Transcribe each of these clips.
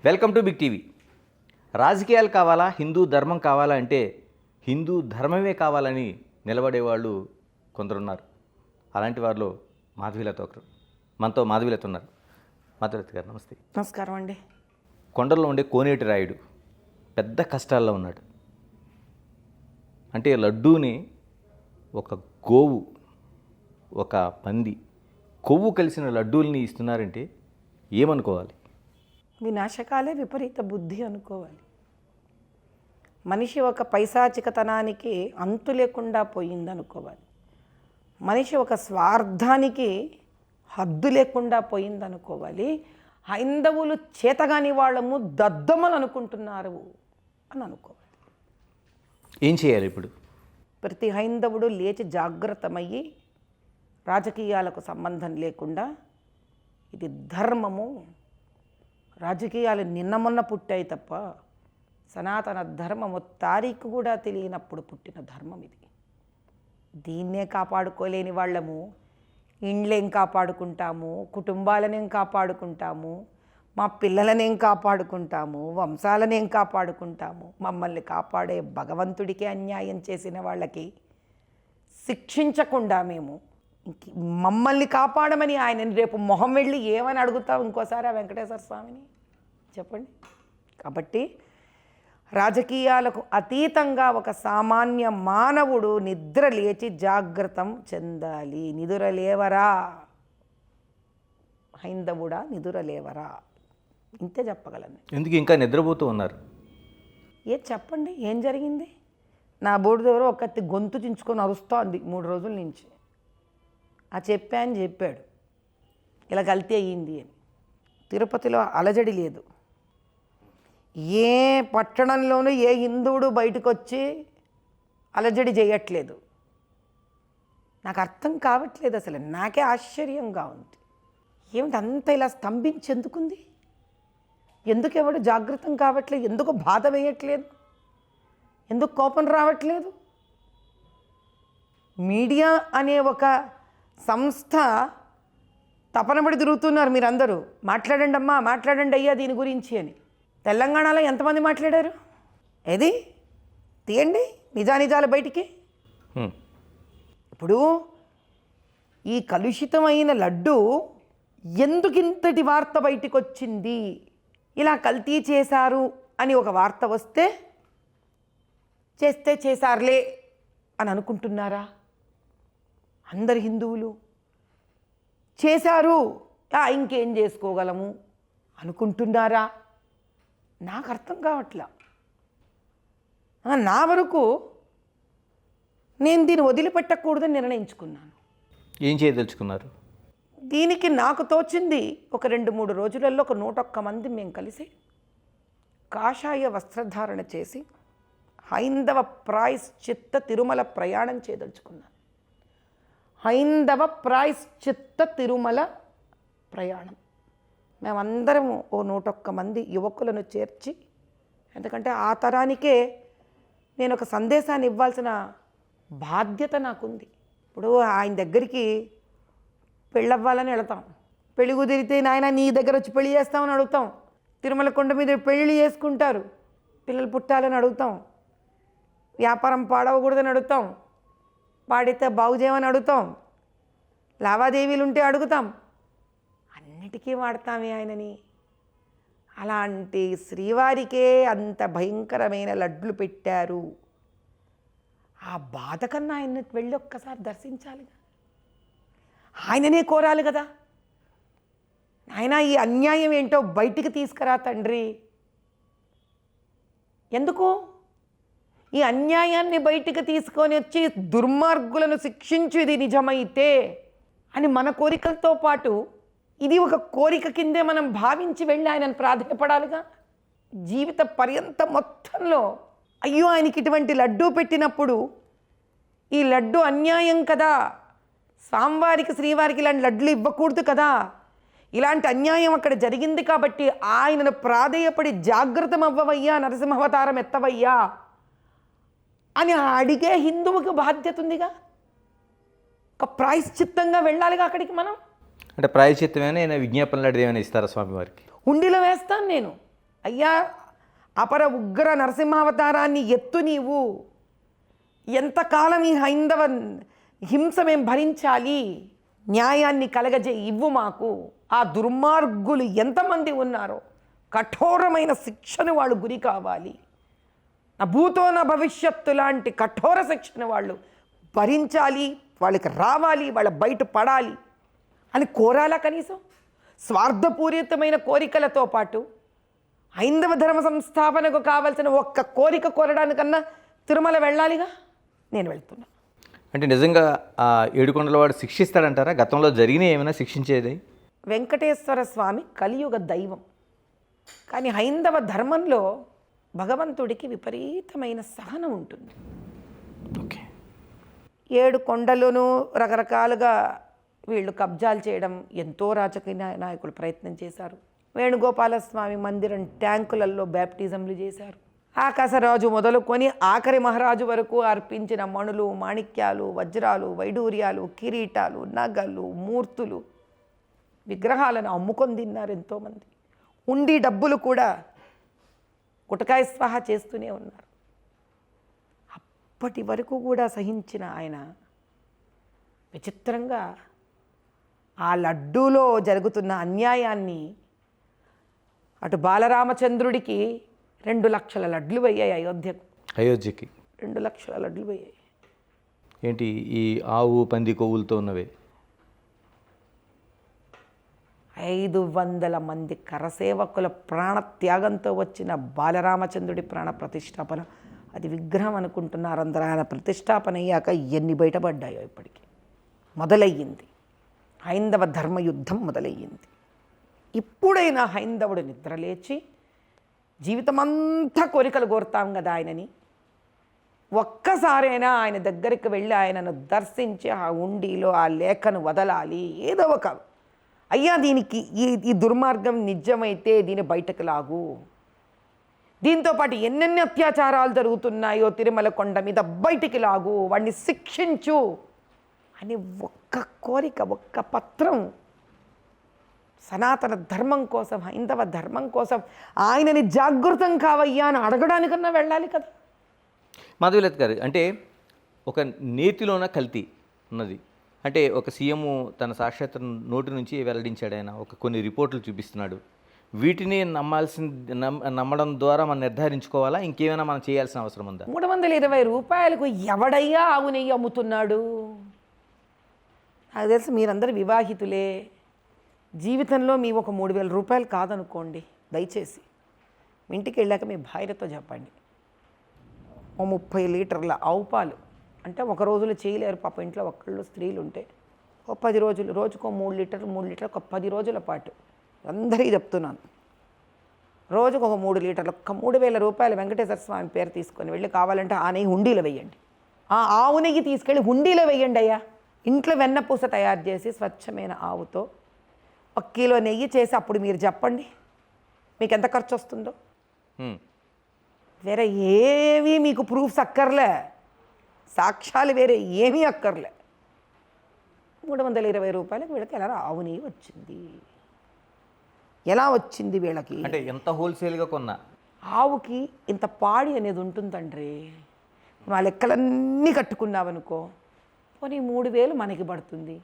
Welcome to big TV. రాజకీయాలు కావాలా, హిందూ ధర్మం కావాలా అంటే హిందూ ధర్మమే కావాలని నిలబడేవాళ్ళు కొందరున్నారు. అలాంటి వారిలో మాధవీలత ఒకరు. మనతో మాధవీలత ఉన్నారు. మాధవీలత గారు నమస్తే. నమస్కారం అండి. కొండల్లో ఉండే కోనేటి రాయుడు పెద్ద కష్టాల్లో ఉన్నాడు. అంటే లడ్డూని ఒక గోవు, ఒక పంది, కొవ్వు కలిసిన లడ్డూల్ని ఇస్తున్నారంటే ఏమనుకోవాలి? వినాశకాలే విపరీత బుద్ధి అనుకోవాలి. మనిషి ఒక పైశాచికతనానికి అంతు లేకుండా పోయిందనుకోవాలి. మనిషి ఒక స్వార్థానికి హద్దు లేకుండా పోయిందనుకోవాలి. హైందవులు చేతగాని వాళ్ళము దద్దమ్మలు అనుకుంటున్నారు అని అనుకోవాలి. ఏం చేయాలి ఇప్పుడు? ప్రతి హైందవుడు లేచి జాగ్రత్తమయ్యి రాజకీయాలకు సంబంధం లేకుండా ఇది ధర్మము, రాజకీయాలు నిన్న మొన్న పుట్టాయి తప్ప సనాతన ధర్మము తారీఖు కూడా తెలియనప్పుడు పుట్టిన ధర్మం ఇది. దీన్నే కాపాడుకోలేని వాళ్ళము ఇండ్లేం కాపాడుకుంటాము, కుటుంబాలనేం కాపాడుకుంటాము, మా పిల్లలనేం కాపాడుకుంటాము, వంశాలనేం కాపాడుకుంటాము. మమ్మల్ని కాపాడే భగవంతుడికి అన్యాయం చేసిన వాళ్ళకి శిక్షించకుండా మేము మమ్మల్ని కాపాడమని ఆయనని రేపు మొహం వెళ్ళి ఏమని అడుగుతాం ఇంకోసారి ఆ వెంకటేశ్వర స్వామిని? చెప్పండి. కాబట్టి రాజకీయాలకు అతీతంగా ఒక సామాన్య మానవుడు నిద్ర లేచి జాగ్రత్తం చెందాలి. నిదుర లేవరా హైందవుడా, నిదుర లేవరా, ఇంతే చెప్పగలను. ఎందుకు ఇంకా నిద్రపోతూ ఉన్నారు? చెప్పండి, ఏం జరిగింది? నా బోర్డు దగ్గర ఒకటి గొంతు చించుకొని అరుస్తోంది 3 రోజుల నుంచి. చెప్పాను చెప్పాడు ఇలా కల్తీ అయ్యింది అని. తిరుపతిలో అలజడి లేదు. ఏ పట్టణంలోనూ ఏ హిందువుడు బయటకు వచ్చి అలజడి చేయట్లేదు. నాకు అర్థం కావట్లేదు అసలు. నాకే ఆశ్చర్యంగా ఉంది. ఏమిటి అంత ఇలా స్తంభించేందుకుంది? ఎందుకు ఎవడు జాగృతం కావట్లేదు? ఎందుకు బాధ వేయట్లేదు? ఎందుకు కోపం రావట్లేదు? మీడియా అనే ఒక సంస్థ తపనబడి తిరుగుతున్నారు మీరందరూ. మాట్లాడండి అమ్మా, మాట్లాడండి అయ్యా దీని గురించి అని. తెలంగాణలో ఎంతమంది మాట్లాడారు? ఏది తీయండి నిజానిజాలు బయటికి. ఇప్పుడు ఈ కలుషితమైన లడ్డు ఎందుకింతటి వార్త బయటికి వచ్చింది? ఇలా కల్తీ చేశారు అని ఒక వార్త వస్తే చేశారులే అని అనుకుంటున్నారా అందరు హిందువులు? చేశారు ఇంకేం చేసుకోగలము అనుకుంటున్నారా? నాకు అర్థం కావట్లా. నా వరకు నేను దీన్ని వదిలిపెట్టకూడదని నిర్ణయించుకున్నాను. ఏం చేయదలుచుకున్నారు? దీనికి నాకు తోచింది ఒక 2-3 రోజులలో ఒక 101 మంది మేము కలిసి కాషాయ వస్త్రధారణ చేసి హైందవ ప్రాయశ్చిత్త తిరుమల ప్రయాణం చేయదలుచుకున్నాను. హైందవ ప్రాయశ్చిత్త తిరుమల ప్రయాణం. మేమందరము ఓ 101 మంది యువకులను చేర్చి, ఎందుకంటే ఆ తరానికే నేను ఒక సందేశాన్ని ఇవ్వాల్సిన బాధ్యత నాకుంది. ఇప్పుడు ఆయన దగ్గరికి పెళ్ళవ్వాలని వెళతాం. పెళ్ళి కుదిరితే నాయన నీ దగ్గర వచ్చి పెళ్లి చేస్తామని అడుగుతాం. తిరుమల కొండ మీద పెళ్ళి చేసుకుంటారు, పిల్లలు పుట్టాలని అడుగుతాం. వ్యాపారం పాడవకూడదని అడుగుతాం. పాడితే బాగు చేయమని అడుగుతాం. లావాదేవీలు ఉంటే అడుగుతాం. అన్నిటికీ వాడతామే ఆయనని. అలాంటి శ్రీవారికే అంత భయంకరమైన లడ్లు పెట్టారు. ఆ బాధ కన్నా ఆయన్ని వెళ్ళి ఒక్కసారి దర్శించాలిగా, ఆయననే కోరాలి కదా. ఆయన ఈ అన్యాయం ఏంటో బయటికి తీసుకురా తండ్రి. ఎందుకు ఈ అన్యాయాన్ని బయటికి తీసుకొని వచ్చి దుర్మార్గులను శిక్షించేది నిజమైతే అని మన కోరికలతో పాటు ఇది ఒక కోరిక కిందే మనం భావించి వెళ్ళి ఆయనను ప్రాధాన్యపడాలిగా. జీవిత పర్యంతం మొత్తంలో అయ్యో ఆయనకి ఇటువంటి లడ్డూ పెట్టినప్పుడు ఈ లడ్డు అన్యాయం కదా, స్వామివారికి శ్రీవారికి ఇలాంటి లడ్లు ఇవ్వకూడదు కదా, ఇలాంటి అన్యాయం అక్కడ జరిగింది కాబట్టి ఆయనను ప్రాధేయపడి జాగృతం అవ్వవయ్యా, నరసింహావతారం ఎత్తవయ్యా అని అడిగే హిందువుకి బాధ్యత ఉందిగా. ఒక ప్రాయశ్చిత్తంగా వెళ్ళాలిగా అక్కడికి మనం. అంటే ప్రాయశ్చిత్తమేనా, విజ్ఞాపన లాంటిది ఏమైనా ఇస్తారా స్వామివారికి? హుండీలో వేస్తాను నేను. అయ్యా అపర ఉగ్ర నరసింహావతారాన్ని ఎత్తు నీవు, ఎంతకాలం ఈ హైందవ హింస మేము భరించాలి, న్యాయాన్ని కలగజే ఇవ్వు మాకు. ఆ దుర్మార్గులు ఎంతమంది ఉన్నారో కఠోరమైన శిక్షను వాళ్ళు గురి కావాలి. నా భూతో నా భవిష్యత్తు లాంటి కఠోర శిక్షను వాళ్ళు భరించాలి, వాళ్ళకి రావాలి, వాళ్ళ బయట పడాలి అని కోరాలా కనీసం? స్వార్థపూరితమైన కోరికలతో పాటు హైందవ ధర్మ సంస్థాపనకు కావాల్సిన ఒక్క కోరిక కోరడానికన్నా తిరుమల వెళ్ళాలిగా. నేను వెళ్తున్నా. అంటే నిజంగా ఆ ఏడుకొండలవాడు శిక్షిస్తాడంటారా? గతంలో జరిగిన ఏమైనా శిక్షించేది? వెంకటేశ్వర స్వామి కలియుగ దైవం, కానీ హైందవ ధర్మంలో భగవంతుడికి విపరీతమైన సహనం ఉంటుంది. ఓకే. 7 కొండలను రకరకాలుగా వీళ్ళు కబ్జాలు చేయడం ఎంతో రాజకీయ నాయకులు ప్రయత్నం చేశారు. వేణుగోపాలస్వామి మందిరం ట్యాంకులలో బ్యాప్టిజంలు చేశారు. ఆకాశరాజు మొదలుకొని ఆఖరి మహారాజు వరకు అర్పించిన మణులు, మాణిక్యాలు, వజ్రాలు, వైడూర్యాలు, కిరీటాలు, నగలు, మూర్తులు, విగ్రహాలను అమ్ముకొని తిన్నారు ఎంతోమంది. ఉండి డబ్బులు కూడా గుటకాయ స్వాహ చేస్తూనే ఉన్నారు. అప్పటి వరకు కూడా సహించిన ఆయన విచిత్రంగా ఆ లడ్డూలో జరుగుతున్న అన్యాయాన్ని, అటు బాలరామచంద్రుడికి 2 లక్షల లడ్లు పోయాయి అయోధ్యకి 2 లక్షల లడ్లు పోయాయి. ఏంటి ఈ ఆవు పంది కొవ్వులతో ఉన్నవే? 500 మంది కరసేవకుల ప్రాణత్యాగంతో వచ్చిన బాలరామచంద్రుడి ప్రాణ ప్రతిష్టాపన. అది విగ్రహం అనుకుంటున్నారు అందరూ. ఆయన ప్రతిష్టాపన అయ్యాక ఎన్ని బయటపడ్డాయో. ఇప్పటికీ మొదలయ్యింది హైందవ ధర్మయుద్ధం మొదలయ్యింది. ఇప్పుడైనా హైందవుడు నిద్రలేచి, జీవితమంతా కోరికలు కోరుతాం కదా ఆయనని, ఒక్కసారైనా ఆయన దగ్గరికి వెళ్ళి ఆయనను దర్శించి ఆ ఉండిలో ఆ లేఖను వదలాలి. ఏదో ఒక అయ్యా దీనికి ఈ దుర్మార్గం నిజమైతే దీని బయటకు లాగు, దీంతోపాటు ఎన్నెన్ని అత్యాచారాలు జరుగుతున్నాయో తిరుమల కొండ మీద బయటికి లాగు, వాడిని శిక్షించు అని ఒక్క కోరిక, ఒక్క పత్రం సనాతన ధర్మం కోసం, హైందవ ధర్మం కోసం ఆయనని జాగృతం కావయ్యా అని అడగడానికన్నా వెళ్ళాలి కదా. మాధవీలత గారు, అంటే ఒక నేతిలోన కల్తీ ఉన్నది. అంటే ఒక సీఎం తన సాక్షాత్ నోటి నుంచి వెల్లడించాడు. ఆయన కొన్ని రిపోర్టులు చూపిస్తున్నాడు. వీటిని నమ్మడం ద్వారా మనం నిర్ధారించుకోవాలా? ఇంకేమైనా మనం చేయాల్సిన అవసరం ఉందా? 320 రూపాయలకు ఎవడయ్యా ఆవు నెయ్యి అమ్ముతున్నాడు? నాకు తెలిసి మీరందరూ వివాహితులే. జీవితంలో మీ ఒక 3000 రూపాయలు కాదనుకోండి, దయచేసి మీ ఇంటికి వెళ్ళాక మీ భార్యతో చెప్పండి, ఓ 30 లీటర్ల ఆవు పాలు, అంటే ఒక రోజులో చేయలేరు పాప, ఇంట్లో ఒక్కళ్ళు స్త్రీలు ఉంటే ఓ 10 రోజులు, రోజుకో 3 లీటర్లు ఒక 10 రోజుల పాటు, అందరికీ చెప్తున్నాను, రోజుకు ఒక 3 లీటర్లు, ఒక 3000 రూపాయలు వెంకటేశ్వర స్వామి పేరు తీసుకొని వెళ్ళి కావాలంటే ఆ నెయ్యి హుండీలో వేయండి. ఆ ఆవు నెయ్యి తీసుకెళ్ళి హుండీలో వేయండి అయ్యా. ఇంట్లో వెన్నపూస తయారు చేసి స్వచ్ఛమైన ఆవుతో 1 కిలో నెయ్యి చేసి అప్పుడు మీరు చెప్పండి మీకు ఎంత ఖర్చు వస్తుందో. వేరే ఏమీ మీకు ప్రూఫ్స్ అక్కర్లే, సాక్ష్యాలు వేరే ఏమీ అక్కర్లే. 320 రూపాయలకు వీళ్ళకి ఎలా ఆవు నెయ్యి వచ్చింది? ఎలా వచ్చింది వీళ్ళకి? అంటే ఎంత హోల్సేల్గా కొన్నా ఆవుకి ఇంత పాడి అనేది ఉంటుందండ్రి. మా లెక్కలన్నీ కట్టుకున్నావనుకో, పోనీ 3000 మనకి పడుతుంది,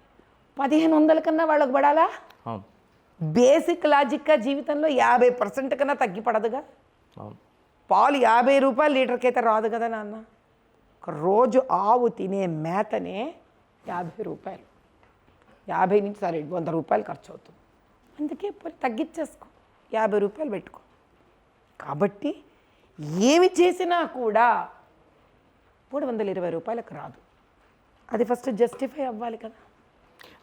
1500 కన్నా వాళ్ళకి పడాలా? బేసిక్ లాజిక్గా జీవితంలో 50% కన్నా తగ్గి పడదుగా. పాలు 50 రూపాయలు లీటర్కి అయితే రాదు కదా నాన్న. ఒక రోజు ఆవు తినే మేతనే 50 రూపాయలు, 50 నుంచి 100 రూపాయలు ఖర్చు అవుతుంది. అందుకే పోయి తగ్గించేసుకో, 50 రూపాయలు పెట్టుకో. కాబట్టి ఏమి చేసినా కూడా 320 రూపాయలకు రాదు. అది ఫస్ట్ జస్టిఫై అవ్వాలి కదా.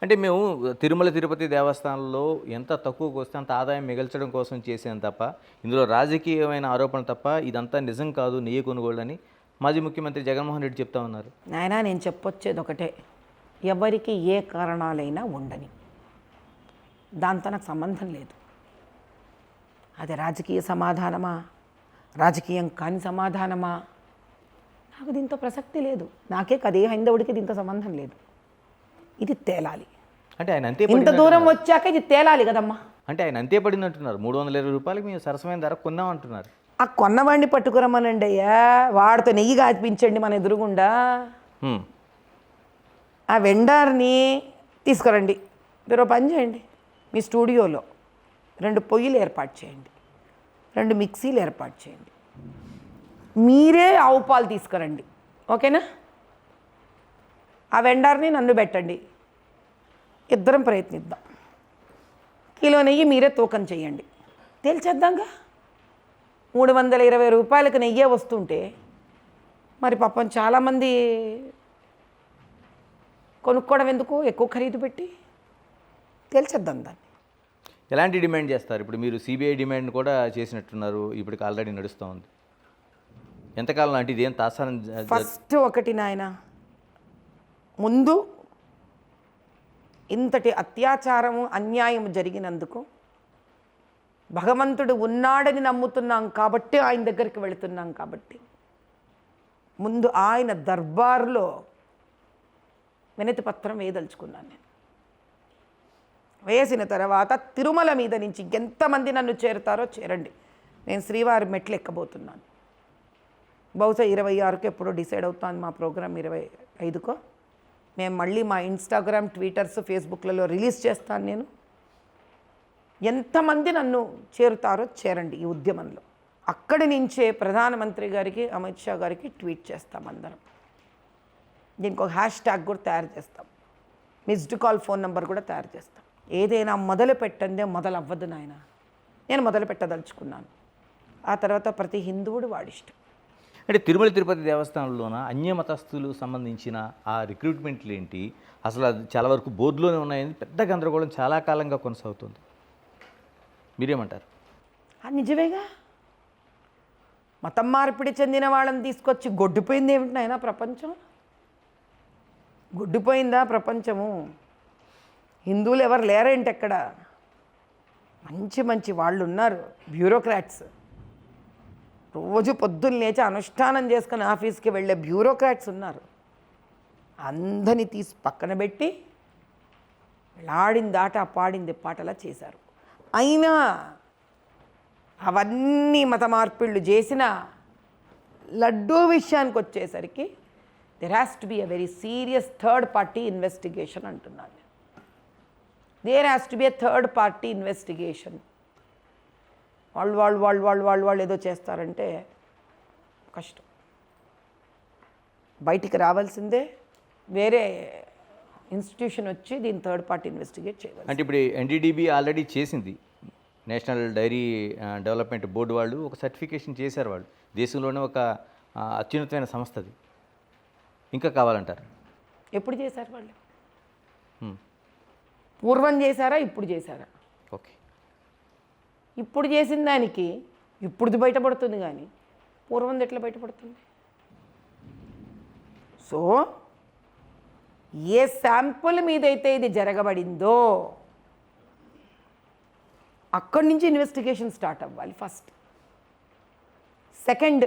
అంటే మేము తిరుమల తిరుపతి దేవస్థానంలో ఎంత తక్కువకు వస్తే అంత ఆదాయం మిగల్చడం కోసం చేసాం తప్ప, ఇందులో రాజకీయమైన ఆరోపణలు తప్ప ఇదంతా నిజం కాదు నెయ్యి కొనుగోలు అని మాజీ ముఖ్యమంత్రి జగన్మోహన్ రెడ్డి చెప్తా ఉన్నారు. నాయనా నేను చెప్పొచ్చేది ఒకటే, ఎవరికి ఏ కారణాలైనా ఉండని, దాంతో నాకు సంబంధం లేదు. అది రాజకీయ సమాధానమా, రాజకీయం కాని సమాధానమా, నాకు దీంతో ప్రసక్తి లేదు. నాకే కదే హైందవుడికి దీంతో సంబంధం లేదు. ఇది తేలాలి. అంటే ఆయన అంతే ఇంత దూరం వచ్చాక ఇది తేలాలి కదమ్మా. అంటే ఆయన అంతే పడింది అంటున్నారు. 320 రూపాయలకి మేము సరసమైన ధర కొన్నాం అంటున్నారు. ఆ కొన్నవాడిని పట్టుకురమ్మనండి అయ్యా, వాడితో నెయ్యి కాపించండి మన ఎదురుగుండా. హ్మ్. ఆ వెండార్ని తీసుకురండి. మీరు ఓ పని చేయండి, మీ స్టూడియోలో 2 పొయ్యిలు ఏర్పాటు చేయండి, 2 మిక్సీలు ఏర్పాటు చేయండి, మీరే ఆవు పాలు తీసుకురండి. ఓకేనా? ఆ వెండార్ని నన్ను పెట్టండి, ఇద్దరం ప్రయత్నిద్దాం. కిలో నెయ్యి మీరే తూకం చేయండి, తేల్చేద్దాంగా. 320 రూపాయలకు నెయ్యే వస్తుంటే మరి పాపం చాలామంది కొనుక్కోవడం ఎందుకు ఎక్కువ ఖరీదు పెట్టి? తేల్చేద్దాం దాన్ని. ఎలాంటి డిమాండ్ చేస్తారు? ఇప్పుడు మీరు సిబిఐ డిమాండ్ కూడా చేసినట్టున్నారు, ఇప్పటికి ఆల్రెడీ నడుస్తూ ఉంది. ఎంతకాలం అంటే ఇదేం తాసానం ఫస్ట్ ఒకటి నాయన, ముందు ఇంతటి అత్యాచారము అన్యాయం జరిగినందుకు భగవంతుడు ఉన్నాడని నమ్ముతున్నాం కాబట్టి ఆయన దగ్గరికి వెళుతున్నాం కాబట్టి ముందు ఆయన దర్బారులో వినతి పత్రం వేయదలుచుకున్నాను నేను. వేసిన తర్వాత తిరుమల మీద నుంచి ఎంతమంది నన్ను చేరుతారో చేరండి. నేను శ్రీవారి మెట్లు ఎక్కబోతున్నాను. బహుశా 26కు ఎప్పుడో డిసైడ్ అవుతాను మా ప్రోగ్రామ్, 25కో. మేము మళ్ళీ మా ఇన్స్టాగ్రామ్, ట్విట్టర్స్, ఫేస్బుక్లలో రిలీజ్ చేస్తాను నేను. ఎంతమంది నన్ను చేరుతారో చేరండి ఈ ఉద్యమంలో. అక్కడి నుంచే ప్రధానమంత్రి గారికి, అమిత్ షా గారికి ట్వీట్ చేస్తాం అందరం. దీనికి ఒక హ్యాష్ట్యాగ్ కూడా తయారు చేస్తాం, మిస్డ్ కాల్ ఫోన్ నెంబర్ కూడా తయారు చేస్తాం. ఏదైనా మొదలు పెట్టందే మొదలు అవ్వదు నాయన. నేను మొదలు పెట్టదలుచుకున్నాను. ఆ తర్వాత ప్రతి హిందువుడు వాడిష్టం. అంటే తిరుమల తిరుపతి దేవస్థానంలోన అన్యమతస్థులు సంబంధించిన ఆ రిక్రూట్మెంట్లు ఏంటి? అసలు అది చాలా వరకు బోర్డులోనే ఉన్నాయని పెద్ద గందరగోళం చాలా కాలంగా కొనసాగుతుంది. మీరేమంటారు? అది నిజమేగా. మతం మార్పిడి చెందిన వాళ్ళని తీసుకొచ్చి గొడ్డిపోయింది ఏమిటి నాయనా ప్రపంచం? గొడ్డిపోయిందా ప్రపంచము? హిందువులు ఎవరు లేరేంటి ఎక్కడ? మంచి మంచి వాళ్ళు ఉన్నారు, బ్యూరోక్రాట్స్. రోజు పొద్దున్న లేచి అనుష్ఠానం చేసుకుని ఆఫీస్కి వెళ్ళే బ్యూరోక్రాట్స్ ఉన్నారు. అందరినీ తీసి పక్కన పెట్టి ఆడింది ఆట, పాడింది పాటలా చేశారు. అయినా అవన్నీ మత మార్పిళ్ళు చేసిన లడ్డూ విషయానికి వచ్చేసరికి there has to be a very serious third party investigation అంటున్నాను. There has to be a third party investigation. వాళ్ళు ఏదో చేస్తారంటే కష్టం. బయటికి రావాల్సిందే, వేరే ఇన్స్టిట్యూషన్ వచ్చి దీన్ని థర్డ్ పార్టీ ఇన్వెస్టిగేట్ చేయాలి. అంటే ఇప్పుడు ఎన్డీడీబీ ఆల్రెడీ చేసింది, నేషనల్ డైరీ డెవలప్మెంట్ బోర్డు వాళ్ళు ఒక సర్టిఫికేషన్ చేశారు. వాళ్ళు దేశంలోనే ఒక అత్యున్నతమైన సంస్థ అది. ఇంకా కావాలంటారు? ఎప్పుడు చేశారు వాళ్ళు? పూర్వం చేశారా, ఇప్పుడు చేశారా? ఓకే. ఇప్పుడు చేసిన దానికి ఇప్పుడుది బయటపడుతుంది, కానీ పూర్వంది ఎట్లా బయటపడుతుంది? సో ఏ శాంపుల్ మీదైతే ఇది జరగబడిందో అక్కడి నుంచి ఇన్వెస్టిగేషన్ స్టార్ట్ అవ్వాలి ఫస్ట్. సెకండ్,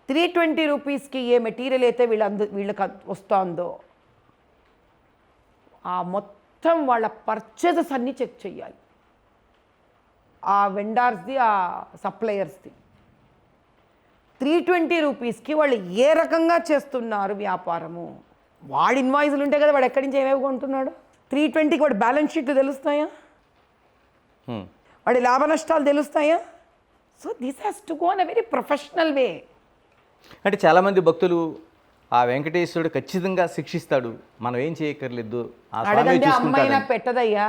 320 రూపీస్కి ఏ మెటీరియల్ అయితే వీళ్ళకి వస్తుందో ఆ మొత్తం వాళ్ళ పర్చేజెస్ అన్నీ చెక్ చేయాలి. ఆ వెండార్స్ది, ఆ సప్లయర్స్ది. 320 రూపీస్కి వాళ్ళు ఏ రకంగా చేస్తున్నారు వ్యాపారము. వాడు ఇన్వాయిస్లు ఉంటాయి కదా, వాడు ఎక్కడి నుంచి ఏమేమి కొంటున్నాడు. 320కి వాడి బ్యాలెన్స్ షీట్లు తెలుస్తాయా, వాడి లాభ నష్టాలు తెలుస్తాయా? So this has to go in a very professional way. అంటే చాలామంది భక్తులు ఆ వెంకటేశ్వరుడు ఖచ్చితంగా శిక్షిస్తాడు, మనం ఏం చేయక్కర్లేదు, ఆ స్వామి అడగండి, చూసుకుంటాడు. అమ్మాయినా పెట్టదయ్యా.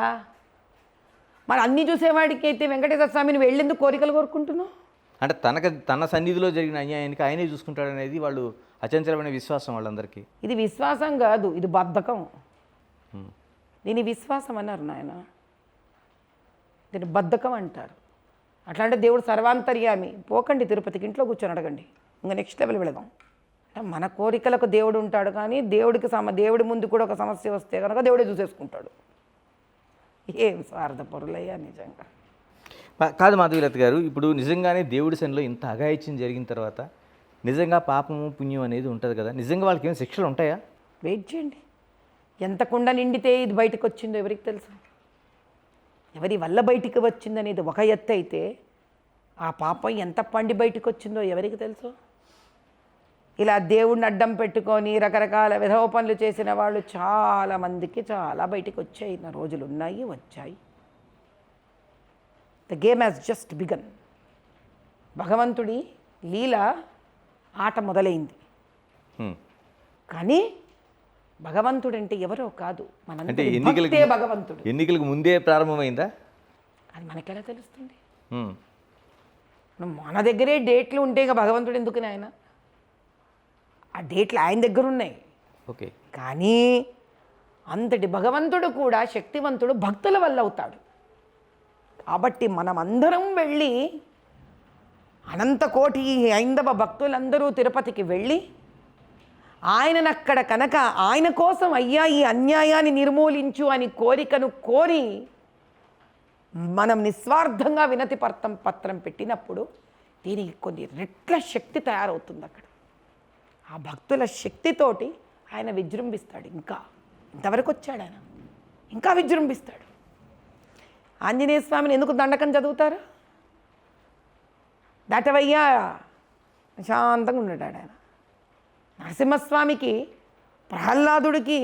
మరి అన్నీ చూసేవాడికి అయితే వెంకటేశ్వర స్వామిని వెళ్ళేందుకు కోరికలు కోరుకుంటున్నావు? అంటే తన సన్నిధిలో జరిగిన అన్యాయానికి ఆయనే చూసుకుంటాడు అనేది వాళ్ళు అచంచలమైన విశ్వాసం వాళ్ళందరికీ. ఇది విశ్వాసం కాదు, ఇది బద్ధకం. దీని విశ్వాసం అన్నారు నాయన, దీన్ని బద్ధకం అంటారు. అట్లా అంటే దేవుడు సర్వాంతర్యామి. పోకండి తిరుపతికి, ఇంట్లో కూర్చొని అడగండి. ఇంకా నెక్స్ట్ లెవెల్ వెళదాం. అంటే మన కోరికలకు దేవుడు ఉంటాడు, కానీ దేవుడి ముందు కూడా ఒక సమస్య వస్తే కనుక దేవుడే చూసేసుకుంటాడు. ఏం స్వార్థపరులయ్యా నిజంగా. కాదు మాధవీలత గారు, ఇప్పుడు నిజంగానే దేవుడి సన్నిలో ఇంత అఘాయిత్యం జరిగిన తర్వాత నిజంగా పాపము పుణ్యం అనేది ఉంటుంది కదా, నిజంగా వాళ్ళకి ఏమైనా శిక్షలు ఉంటాయా? వెయిట్ చేయండి. ఎంత కుండ నిండితే ఇది బయటకు వచ్చిందో ఎవరికి తెలుసు. ఎవరి వల్ల బయటికి వచ్చిందనేది ఒక ఎత్తు అయితే ఆ పాపం ఎంత పండి బయటికి వచ్చిందో ఎవరికి తెలుసు. ఇలా దేవుణ్ణి అడ్డం పెట్టుకొని రకరకాల విధవ పనులు చేసిన వాళ్ళు చాలామందికి చాలా బయటికి వచ్చాయి, నా రోజులు ఉన్నాయి, వచ్చాయి. The game has just begun. భగవంతుడి లీల ఆట మొదలైంది. కానీ భగవంతుడంటే ఎవరో కాదు, అంటే మనంటే భగవంతుడు. ఎన్నికలకు ముందే ప్రారంభమైందా? అది మనకెలా తెలుస్తుంది? మన దగ్గరే డేట్లు ఉంటే ఇక భగవంతుడు ఎందుకు ఆయన? ఆ డేట్లు ఆయన దగ్గర ఉన్నాయి. ఓకే. కానీ అంతటి భగవంతుడు కూడా శక్తివంతుడు భక్తుల వల్ల అవుతాడు. కాబట్టి మనం అందరం వెళ్ళి అనంత కోటి హైందవ భక్తులందరూ తిరుపతికి వెళ్ళి ఆయననక్కడ కనుక ఆయన కోసం అయ్యా ఈ అన్యాయాన్ని నిర్మూలించు అని కోరికను కోరి మనం నిస్వార్థంగా వినతి పత్రం పెట్టినప్పుడు దీనికి కొన్ని రెట్ల శక్తి తయారవుతుంది అక్కడ. ఆ భక్తుల శక్తితోటి ఆయన విజృంభిస్తాడు. ఇంతవరకు వచ్చాడు ఆయన, ఇంకా విజృంభిస్తాడు. ఆంజనేయ స్వామిని ఎందుకు దండకం చదువుతారు? దాటవయ్యా శాంతంగా ఉన్నాడు ఆయన. నరసింహస్వామికి ప్రహ్లాదుడికి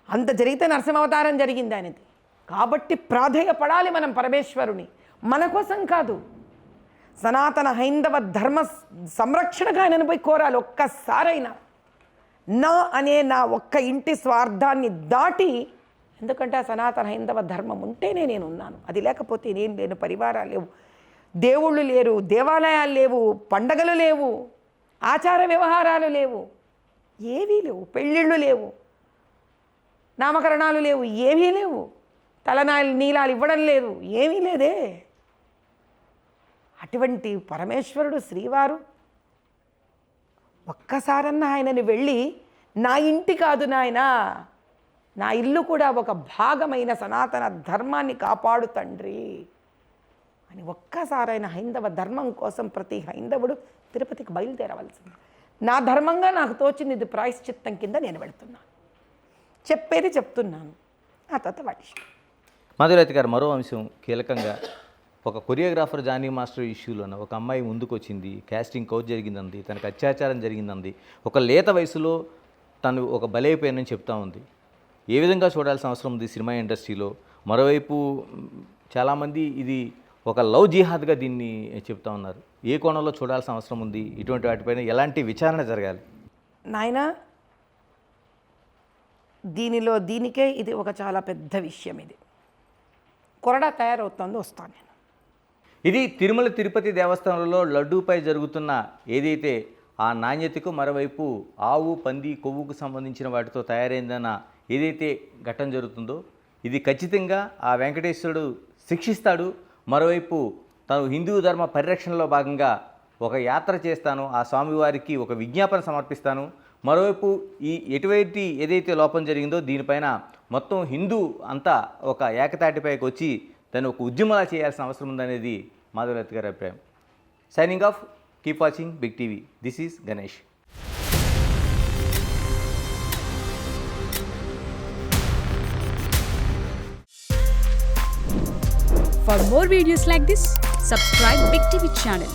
అంత జరిగితే నరసింహావతారం జరిగింది ఆయనది. కాబట్టి ప్రాధేయపడాలి మనం పరమేశ్వరుని, మన కోసం కాదు, సనాతన హైందవ ధర్మ సంరక్షణగా ఆయనను పోయి కోరాలి. ఒక్కసారైనా నా ఒక్క ఇంటి స్వార్థాన్ని దాటి, ఎందుకంటే ఆ సనాతన హైందవ ధర్మం ఉంటేనే నేను ఉన్నాను, అది లేకపోతే నేను లేను. పరివారాలు లేవు, దేవుళ్ళు లేరు, దేవాలయాలు లేవు, పండగలు లేవు, ఆచార వ్యవహారాలు లేవు, ఏవీ లేవు, పెళ్ళిళ్ళు లేవు, నామకరణాలు లేవు, ఏమీ లేవు, నీలాలు ఇవ్వడం లేదు, ఏమీ లేదే. అటువంటి పరమేశ్వరుడు శ్రీవారు ఒక్కసారన్నా ఆయనని వెళ్ళి నా ఇంటి కాదు నాయన, నా ఇల్లు కూడా ఒక భాగమైన సనాతన ధర్మాన్ని కాపాడు తండ్రి అని ఒక్కసారైన హైందవ ధర్మం కోసం ప్రతి హైందవుడు తిరుపతికి బయలుదేరవలసింది. నా ధర్మంగా నాకు తోచింది, ఇది ప్రాయశ్చిత్తం కింద నేను వెళుతున్నాను, చెప్పేది చెప్తున్నాను, ఆ తర్వాత వాటి ఇష్టం. మాధుర్యతి గారు, మరో అంశం కీలకంగా, ఒక కొరియోగ్రాఫర్ జానీ మాస్టర్ ఇష్యూలోన ఒక అమ్మాయి ముందుకు వచ్చింది, కాస్టింగ్ కౌచ్ జరిగిందంది, తనకు అత్యాచారం జరిగిందంది, ఒక లేత వయసులో తను ఒక బలైపోయానని చెప్తా ఉంది. ఏ విధంగా చూడాల్సిన అవసరం ఉంది సినిమా ఇండస్ట్రీలో? మరోవైపు చాలామంది ఇది ఒక లవ్ జిహాద్గా దీన్ని చెప్తా ఉన్నారు. ఏ కోణంలో చూడాల్సిన అవసరం ఉంది? ఇటువంటి వాటిపైన ఎలాంటి విచారణ జరగాలి? నాయన, దీనికే ఇది ఒక చాలా పెద్ద విషయం. ఇది కొరడా తయారవుతుంది, వస్తాను నేను. ఇది తిరుమల తిరుపతి దేవస్థానంలో లడ్డూపై జరుగుతున్న ఏదైతే ఆ నాణ్యతకు, మరోవైపు ఆవు, పంది, కొవ్వుకు సంబంధించిన వాటితో తయారైందన్న ఏదైతే ఘట్టం జరుగుతుందో, ఇది ఖచ్చితంగా ఆ వెంకటేశ్వరుడు శిక్షిస్తాడు. మరోవైపు తను హిందూ ధర్మ పరిరక్షణలో భాగంగా ఒక యాత్ర చేస్తాను, ఆ స్వామివారికి ఒక విజ్ఞాపన సమర్పిస్తాను. మరోవైపు ఈ ఎటువంటి ఏదైతే లోపం జరిగిందో దీనిపైన మొత్తం హిందూ అంతా ఒక ఏకతాటిపైకి వచ్చి దాన్ని ఒక ఉద్యమంలా చేయాల్సిన అవసరం ఉందనేది మాధుర్యతి గారి అభిప్రాయం. Signing off, keep watching big TV. This is Ganesh. For more videos like this, subscribe Big TV channel.